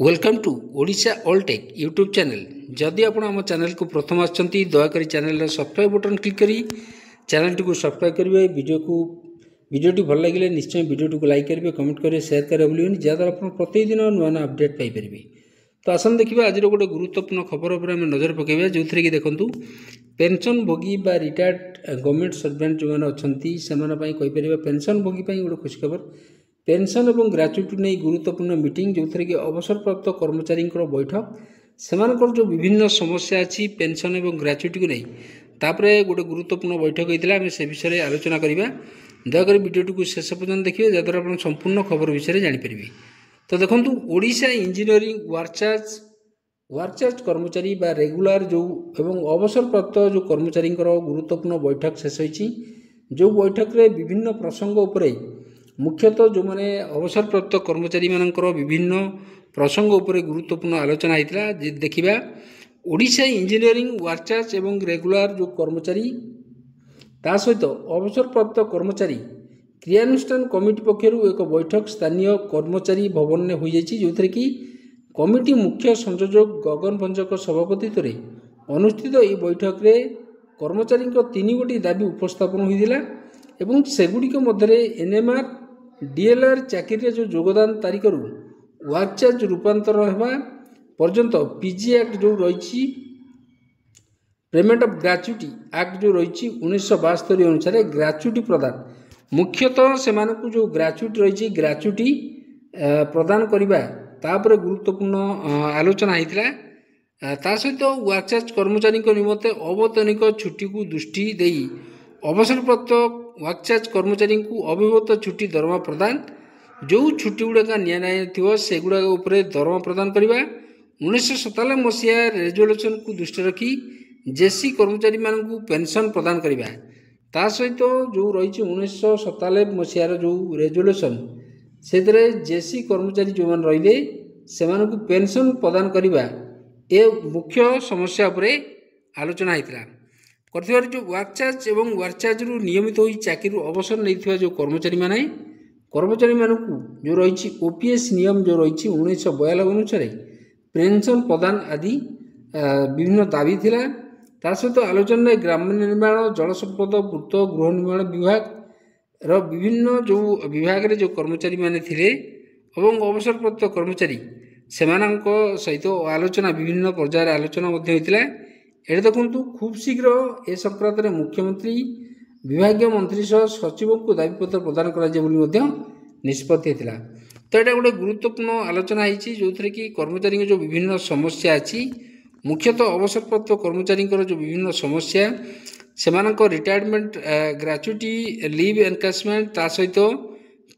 Welcome to Odisha all tech YouTube channel. जदि आप आम चैनल को प्रथम आछंती दयाकोरी चैनल सब्सक्राइब बटन क्लिक करी चैनल टी को सब्सक्राइब करेंगे। वीडियोटी भल लगे निश्चय वीडियो को लाइक करेंगे, कमेंट करेंगे, शेयर करेंगे जहाँद्वारा आप प्रतिदिन नुआ नुआ अपडेट पाइपर। तो आसन देखिए आज गोटे गुरुत्वपूर्ण खबर उपर आम नजर पकेबा जो थी कि देखूँ पेंशन भोगी बा रिटायर्ड गवर्नमेंट सर्वेंट जो मैंने अच्छा से पेंशन भोगी गोटे खुशी खबर पेंशन और ग्राच्युटी नहीं गुरुत्वपूर्ण मीटिंग जो थी कि अवसरप्राप्त कर्मचारी बैठक से जो विभिन्न समस्या अच्छी पेंशन और ग्राच्युटी को नहीं तापरे गोटे गुरुत्वपूर्ण बैठक होता है। से विषय में आलोचना करवा दयाकोरी वीडियोटी को शेष पर्यटन देखिए जहाँद्वारा आप संपूर्ण खबर विषय में जानीपर। तो देखो ओडिशा इंजीनियरिंग वर्कचार्ज कर्मचारी बा रेगुलर जो एवं अवसरप्राप्त जो कर्मचारी गुरुत्वपूर्ण बैठक शेष होती जो बैठक में विभिन्न प्रसंग उपरे मुख्यतः जो मैंने अवसरप्राप्त कर्मचारी मानकर विभिन्न प्रसंग उपरे गुरुत्वपूर्ण आलोचना होता देखा ओडिशा इंजीनियरिंग वर्कचार्ज एवं रेगुलर जो कर्मचारी ता सहित अवसरप्राप्त कर्मचारी क्रियानुष्ठान कमिटी पक्षर एक बैठक स्थानीय कर्मचारी भवन में हो जो थे कि कमिटी मुख्य संयोजक गगन भंजक सभापतित्व में अनुष्ठित यह बैठक में कर्मचारी 3 गोटी दाबी उपस्थापन होता सेगुड़िक मध्य एनएमआर डीएलआर चाकरी जो योगदान तारीख वर्कचार्ज रूपांतर होगा पर्यंत पीजी एक्ट जो रही पेमेंट ऑफ ग्रेच्युटी एक्ट जो रही 1972 अनुसार ग्रेच्युटी प्रदान मुख्यतः से जो ग्रेच्युटी रही ग्रेच्युटी प्रदान करने तापर गुरुत्वपूर्ण आलोचना होता सहित वर्कचार्ज कर्मचारी निमंते अवैतनिक छुट्टी को दृष्टि दे अवसरप्राप्त वर्कचार्ज कर्मचारी को अविभक्त छुट्टी दरमा प्रदान जो छुट्टी गुड़ाक नि से गुड़ाक दरमा प्रदान करने 1997 मसीहा रेजोल्यूशन को दृष्टि रखी जेसी कर्मचारी मानू पेंशन प्रदान करने ता सहित जो रही 1997 मसीहार जो रेजोल्यूशन से जेसी कर्मचारी जो मैंने रे से पेंशन प्रदान करने ए मुख्य समस्या उपरे आलोचना होता कर जो वर्कचार्ज एवं वर्कचार्ज रु नियमित हो चाकरी अवसर नहीं जो कर्मचारी मानू जो रही ओपीएस नियम जो रही 1992 अनुसार पेंशन प्रदान आदि विभिन्न दाबी थिला। ता सहित आलोचना ग्राम्य निर्माण जल संपद पूर्त गृह निर्माण विभाग विभिन्न जो विभाग रे जो कर्मचारी माने थिले एवं अवसरप्राप्त कर्मचारी सेमानंक सहित आलोचना विभिन्न पर्यायर आलोचना होता ये देखूँ खूब शीघ्र ए संक्रांत में मुख्यमंत्री विभागीय मंत्री सह सचिव को दाबीपत्र प्रदान कर निष्पत्ति होता। तो यहाँ गोटे गुरुत्वपूर्ण आलोचना होती जो थे कि कर्मचारी जो विभिन्न समस्या अच्छी मुख्यतः अवसरप्राप्त कर्मचारी जो विभिन्न समस्या से रिटायरमेंट ग्रेच्युटी लीव एनकैशमेंट ता सहित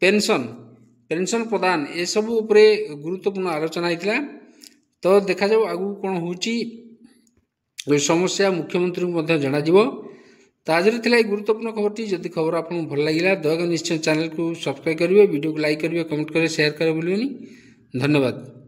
पेंशन प्रदान ये सब उपरे गुरुत्वपूर्ण आलोचना होता। तो देखा जाऊ आगू कौन हो समस्या मुख्यमंत्री को जनाजिवो। तो आज गुरुत्वपूर्ण खबरटी जदि खबर आपको भल लगे दयाकोरी निश्चय चैनल को सब्सक्राइब करेंगे, वीडियो को लाइक करेंगे, कमेंट करेंगे, शेयर करेंगे। धन्यवाद।